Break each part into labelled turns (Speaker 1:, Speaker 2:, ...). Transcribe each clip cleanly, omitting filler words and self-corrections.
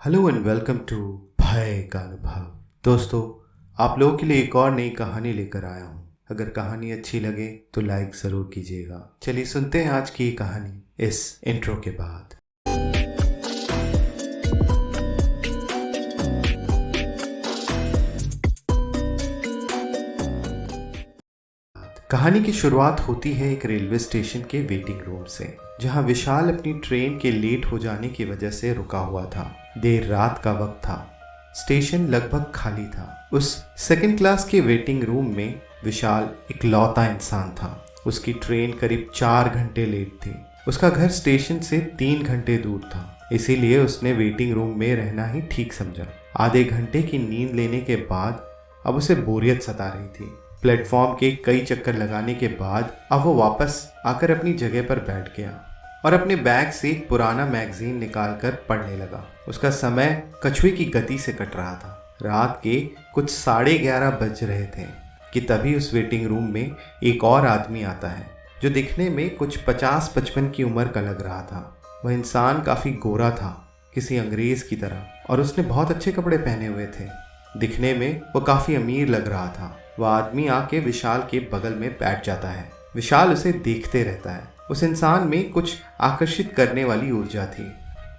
Speaker 1: Hello and welcome to भय का अनुभव। दोस्तों, आप लोगों के लिए एक और नई कहानी लेकर आया हूँ। अगर कहानी अच्छी लगे तो लाइक ज़रूर कीजिएगा। चलिए सुनते हैं आज की ये कहानी इस इंट्रो के बाद। कहानी की शुरुआत होती है एक रेलवे स्टेशन के वेटिंग रूम से, जहां विशाल अपनी ट्रेन के लेट हो जाने की वजह से रुका हुआ था। देर रात का वक्त था। स्टेशन लगभग खाली था। उस सेकंड क्लास के वेटिंग रूम में विशाल इकलौता इंसान था। उसकी ट्रेन करीब 4 घंटे लेट थी। उसका घर स्टेशन से 3 घंटे दूर था, इसीलिए उसने वेटिंग रूम में रहना ही ठीक समझा। आधे घंटे की नींद लेने के बाद अब उसे बोरियत सता रही थी। प्लेटफॉर्म के कई चक्कर लगाने के बाद अब वो वापस आकर अपनी जगह पर बैठ गया और अपने बैग से एक पुराना मैगजीन निकालकर पढ़ने लगा। उसका समय कछुए की गति से कट रहा था। रात के कुछ 11:30 बज रहे थे कि तभी उस वेटिंग रूम में एक और आदमी आता है, जो दिखने में कुछ 50-55 की उम्र का लग रहा था। वह इंसान काफ़ी गोरा था, किसी अंग्रेज की तरह, और उसने बहुत अच्छे कपड़े पहने हुए थे। दिखने में वो काफ़ी अमीर लग रहा था। वह आदमी आके विशाल के बगल में बैठ जाता है। विशाल उसे देखते रहता है। उस इंसान में कुछ आकर्षित करने वाली ऊर्जा थी।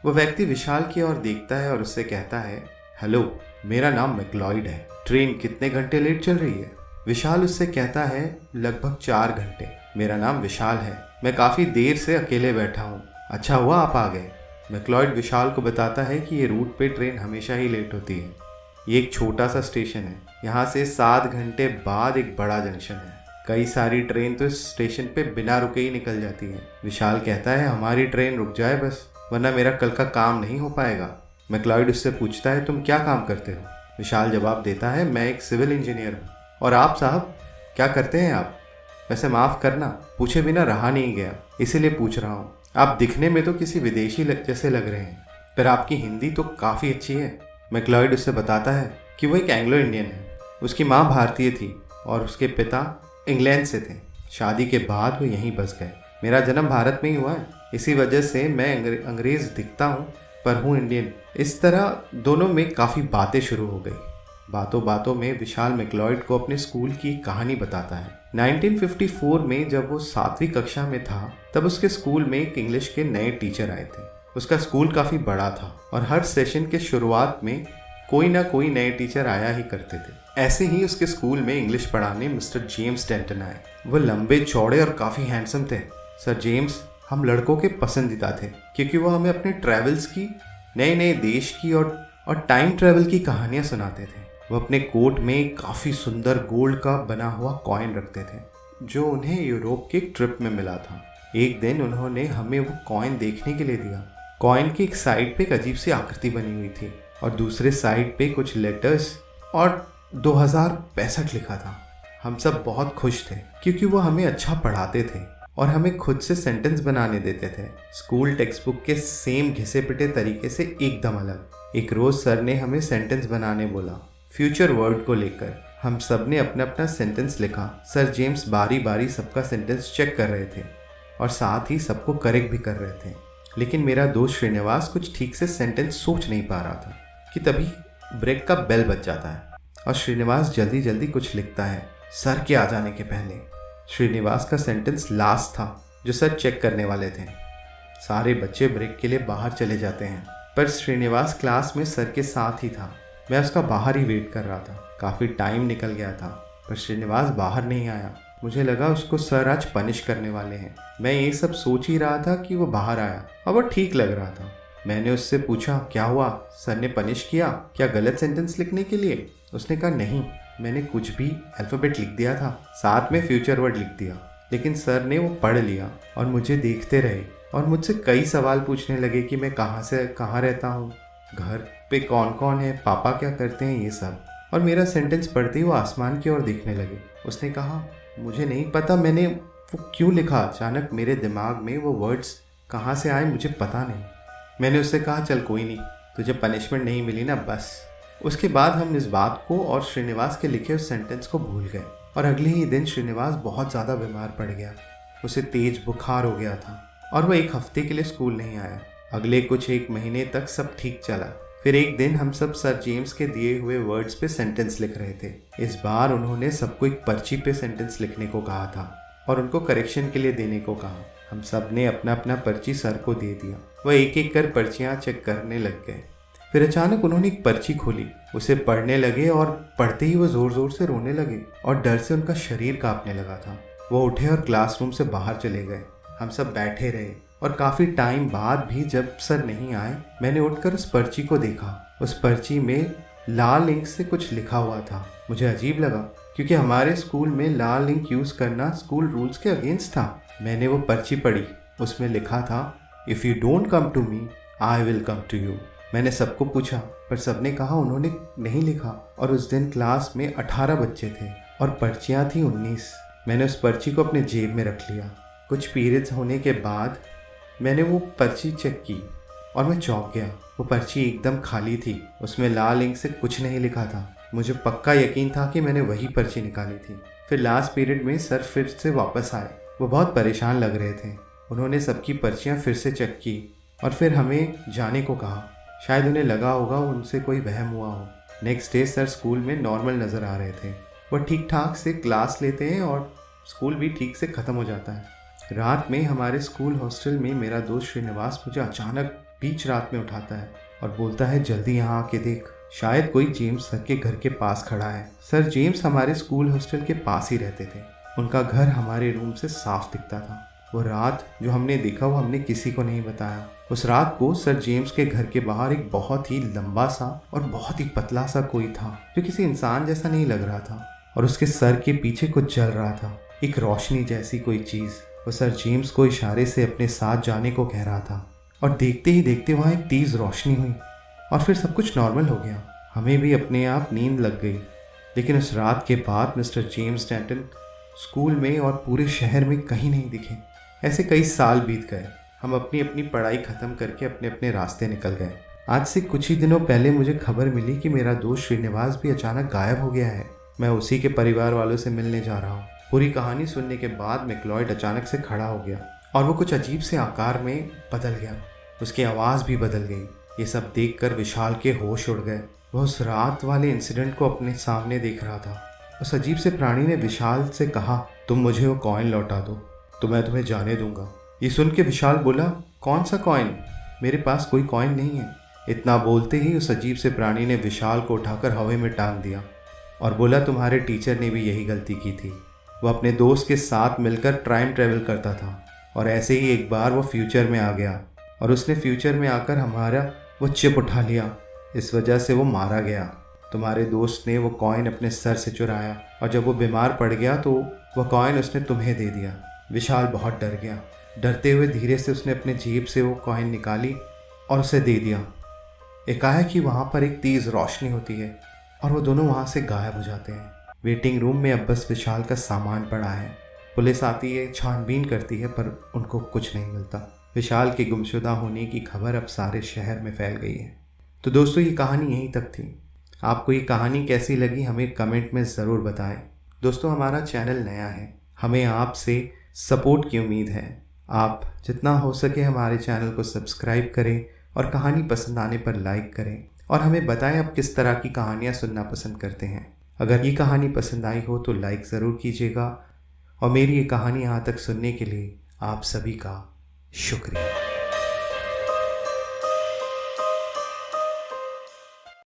Speaker 1: वह व्यक्ति विशाल की ओर देखता है और उससे कहता है, हेलो, मेरा नाम मैक्लॉयड है। ट्रेन कितने घंटे लेट चल रही है? विशाल उससे कहता है, लगभग 4 घंटे। मेरा नाम विशाल है, मैं काफ़ी देर से अकेले बैठा हूँ। अच्छा हुआ आप आ गए। मैक्लॉयड विशाल को बताता है कि ये रूट पे ट्रेन हमेशा ही लेट होती है। ये एक छोटा सा स्टेशन है। यहाँ से 7 घंटे बाद एक बड़ा जंक्शन है। कई सारी ट्रेन तो इस स्टेशन पे बिना रुके ही निकल जाती है। विशाल कहता है, हमारी ट्रेन रुक जाए बस, वरना मेरा कल का काम नहीं हो पाएगा। मैक्लॉयड उससे पूछता है, तुम क्या काम करते हो? विशाल जवाब देता है, मैं एक सिविल इंजीनियर हूँ। और आप साहब क्या करते हैं आप? वैसे माफ़ करना, पूछे बिना रहा नहीं गया, इसीलिए पूछ रहा हूँ। आप दिखने में तो किसी विदेशी जैसे लग रहे हैं, पर आपकी हिंदी तो काफ़ी अच्छी है। मैक्लॉयड उससे बताता है कि वो एक एंग्लो इंडियन है। उसकी माँ भारतीय थी और उसके पिता इंग्लैंड से थे। शादी के बाद वो यहीं बस गए। मेरा जन्म भारत में ही हुआ है, इसी वजह से मैं अंग्रेज़ दिखता हूँ पर हूँ इंडियन। इस तरह दोनों में काफ़ी बातें शुरू हो गई। बातों बातों में विशाल मैक्लॉयड को अपने स्कूल की कहानी बताता है। 1954 में जब वो 7वीं कक्षा में था, तब उसके स्कूल में एक इंग्लिश के नए टीचर आए थे। उसका स्कूल काफ़ी बड़ा था और हर सेशन के शुरुआत में कोई ना कोई नए टीचर आया ही करते थे। ऐसे ही उसके स्कूल में इंग्लिश पढ़ाने मिस्टर जेम्स डेंटन आए। वो लंबे चौड़े और काफ़ी हैंडसम थे। सर जेम्स हम लड़कों के पसंदीदा थे, क्योंकि वो हमें अपने ट्रैवल्स की, नए नए देश की और टाइम ट्रैवल की कहानियाँ सुनाते थे। वो अपने कोट में काफ़ी सुंदर गोल्ड का बना हुआ कॉइन रखते थे, जो उन्हें यूरोप के एक ट्रिप में मिला था। एक दिन उन्होंने हमें वो कॉइन देखने के लिए दिया। कॉइन की एक साइड पे एक अजीब सी आकृति बनी हुई थी और दूसरे साइड पे कुछ लेटर्स और 2065 लिखा था। हम सब बहुत खुश थे, क्योंकि वो हमें अच्छा पढ़ाते थे और हमें खुद से सेंटेंस बनाने देते थे, स्कूल टेक्स्ट बुक के सेम घिसे पिटे तरीके से एकदम अलग। एक रोज़ सर ने हमें सेंटेंस बनाने बोला, फ्यूचर वर्ड को लेकर। हम सब ने अपना अपना सेंटेंस लिखा। सर जेम्स बारी बारी सबका सेंटेंस चेक कर रहे थे और साथ ही सबको करेक्ट भी कर रहे थे। लेकिन मेरा दोस्त श्रीनिवास कुछ ठीक से सेंटेंस सोच नहीं पा रहा था कि तभी ब्रेक का बेल बज जाता है और श्रीनिवास जल्दी जल्दी कुछ लिखता है सर के आ जाने के पहले। श्रीनिवास का सेंटेंस लास्ट था, जो सर चेक करने वाले थे। सारे बच्चे ब्रेक के लिए बाहर चले जाते हैं, पर श्रीनिवास क्लास में सर के साथ ही था। मैं उसका बाहर ही वेट कर रहा था। काफ़ी टाइम निकल गया था, पर श्रीनिवास बाहर नहीं आया। मुझे लगा उसको सर आज पनिश करने वाले हैं। मैं ये सब सोच ही रहा था कि वो बाहर आया और वो ठीक लग रहा था। मैंने उससे पूछा, क्या हुआ? सर ने पनिश किया क्या गलत सेंटेंस लिखने के लिए? उसने कहा, नहीं, मैंने कुछ भी अल्फ़ाबेट लिख दिया था, साथ में फ्यूचर वर्ड लिख दिया। लेकिन सर ने वो पढ़ लिया और मुझे देखते रहे और मुझसे कई सवाल पूछने लगे कि मैं कहाँ से कहाँ रहता हूँ, घर पे कौन कौन है, पापा क्या करते हैं, ये सब। और मेरा सेंटेंस पढ़ते ही वो आसमान की ओर देखने लगे। उसने कहा, मुझे नहीं पता मैंने वो क्यों लिखा। अचानक मेरे दिमाग में वो वर्ड्स कहाँ से आए मुझे पता नहीं। मैंने उससे कहा, चल कोई नहीं, तुझे पनिशमेंट नहीं मिली ना, बस। उसके बाद हम इस बात को और श्रीनिवास के लिखे उस सेंटेंस को भूल गए और अगले ही दिन श्रीनिवास बहुत ज़्यादा बीमार पड़ गया। उसे तेज बुखार हो गया था और वह 1 हफ्ते के लिए स्कूल नहीं आया। अगले कुछ 1 महीने तक सब ठीक चला। फिर एक दिन हम सब सर जेम्स के दिए हुए वर्ड्स पे सेंटेंस लिख रहे थे। इस बार उन्होंने सबको एक पर्ची पे सेंटेंस लिखने को कहा था और उनको करेक्शन के लिए देने को कहा। हम सब ने अपना अपना पर्ची सर को दे दिया। वह एक एक कर पर्चियाँ चेक करने लग गए। फिर अचानक उन्होंने एक पर्ची खोली, उसे पढ़ने लगे और पढ़ते ही वो जोर जोर से रोने लगे और डर से उनका शरीर कांपने लगा था। वो उठे और क्लासरूम से बाहर चले गए। हम सब बैठे रहे और काफ़ी टाइम बाद भी जब सर नहीं आए, मैंने उठकर उस पर्ची को देखा। उस पर्ची में लाल इंक से कुछ लिखा हुआ था। मुझे अजीब लगा क्योंकि हमारे स्कूल में लाल इंक यूज़ करना स्कूल रूल्स के अगेंस्ट था। मैंने वो पर्ची पढ़ी। उसमें लिखा था, if you don't come to me I will come to you. मैंने सबको पूछा पर सबने कहा उन्होंने नहीं लिखा। और उस दिन क्लास में 18 बच्चे थे और पर्चियाँ थी 19। मैंने उस पर्ची को अपने जेब में रख लिया। कुछ पीरियड्स होने के बाद मैंने वो पर्ची चेक की और मैं चौंक गया। वो पर्ची एकदम खाली थी, उसमें लाल इंक से कुछ नहीं लिखा था। मुझे पक्का यकीन था कि मैंने वही पर्ची निकाली थी। फिर लास्ट पीरियड में सर फिर से वापस आए। वो बहुत परेशान लग रहे थे। उन्होंने सबकी पर्चियाँ फिर से चेक की और फिर हमें जाने को कहा। शायद उन्हें लगा होगा उनसे कोई वहम हुआ हो। नेक्स्ट डे सर स्कूल में नॉर्मल नज़र आ रहे थे। वो ठीक ठाक से क्लास लेते हैं और स्कूल भी ठीक से ख़त्म हो जाता है। रात में हमारे स्कूल हॉस्टल में मेरा दोस्त श्रीनिवास मुझे अचानक बीच रात में उठाता है और बोलता है, जल्दी यहाँ आके देख, शायद कोई जेम्स सर के घर के पास खड़ा है। सर जेम्स हमारे स्कूल हॉस्टल के पास ही रहते थे। उनका घर हमारे रूम से साफ दिखता था। वो रात जो हमने देखा वो हमने किसी को नहीं बताया। उस रात को सर जेम्स के घर के बाहर एक बहुत ही लंबा सा और बहुत ही पतला सा कोई था जो किसी इंसान जैसा नहीं लग रहा था और उसके सर के पीछे कुछ जल रहा था, एक रोशनी जैसी कोई चीज़। वो सर जेम्स को इशारे से अपने साथ जाने को कह रहा था और देखते ही देखते वहाँ एक तेज़ रोशनी हुई और फिर सब कुछ नॉर्मल हो गया। हमें भी अपने आप नींद लग गई। लेकिन उस रात के बाद मिस्टर जेम्स डेंटन स्कूल में और पूरे शहर में कहीं नहीं दिखे। ऐसे कई साल बीत गए। हम अपनी अपनी पढ़ाई ख़त्म करके अपने अपने रास्ते निकल गए। आज से कुछ ही दिनों पहले मुझे खबर मिली कि मेरा दोस्त श्रीनिवास भी अचानक गायब हो गया है। मैं उसी के परिवार वालों से मिलने जा रहा हूँ। पूरी कहानी सुनने के बाद मैक्लॉयड अचानक से खड़ा हो गया और वो कुछ अजीब से आकार में बदल गया। उसकी आवाज़ भी बदल गई। ये सब देखकर विशाल के होश उड़ गए। वह उस रात वाले इंसिडेंट को अपने सामने देख रहा था। उस अजीब से प्राणी ने विशाल से कहा, तुम मुझे वो कॉइन लौटा दो तो मैं तुम्हें जाने दूंगा। ये सुन के विशाल बोला, कौन सा कॉइन? मेरे पास कोई कॉइन नहीं है। इतना बोलते ही उस अजीब से प्राणी ने विशाल को उठाकर हवा में टांग दिया और बोला, तुम्हारे टीचर ने भी यही गलती की थी। वो अपने दोस्त के साथ मिलकर टाइम ट्रैवल करता था और ऐसे ही एक बार वो फ्यूचर में आ गया और उसने फ्यूचर में आकर हमारा वो चिप उठा लिया। इस वजह से वो मारा गया। तुम्हारे दोस्त ने वो कॉइन अपने सर से चुराया और जब वो बीमार पड़ गया तो वो कॉइन उसने तुम्हें दे दिया। विशाल बहुत डर गया। डरते हुए धीरे से उसने अपने जेब से वो कॉइन निकाली और उसे दे दिया। एकाएक ही वहाँ पर एक तेज़ रोशनी होती है और वो दोनों वहाँ से गायब हो जाते हैं। वेटिंग रूम में अब बस विशाल का सामान पड़ा है। पुलिस आती है, छानबीन करती है पर उनको कुछ नहीं मिलता। विशाल के गुमशुदा होने की खबर अब सारे शहर में फैल गई है। तो दोस्तों ये कहानी यहीं तक थी। आपको ये कहानी कैसी लगी हमें कमेंट में ज़रूर बताएं। दोस्तों हमारा चैनल नया है, हमें आपसे सपोर्ट की उम्मीद है। आप जितना हो सके हमारे चैनल को सब्सक्राइब करें और कहानी पसंद आने पर लाइक करें और हमें बताएं आप किस तरह की कहानियाँ सुनना पसंद करते हैं। अगर ये कहानी पसंद आई हो तो लाइक ज़रूर कीजिएगा और मेरी ये कहानी यहाँ तक सुनने के लिए आप सभी का शुक्रिया।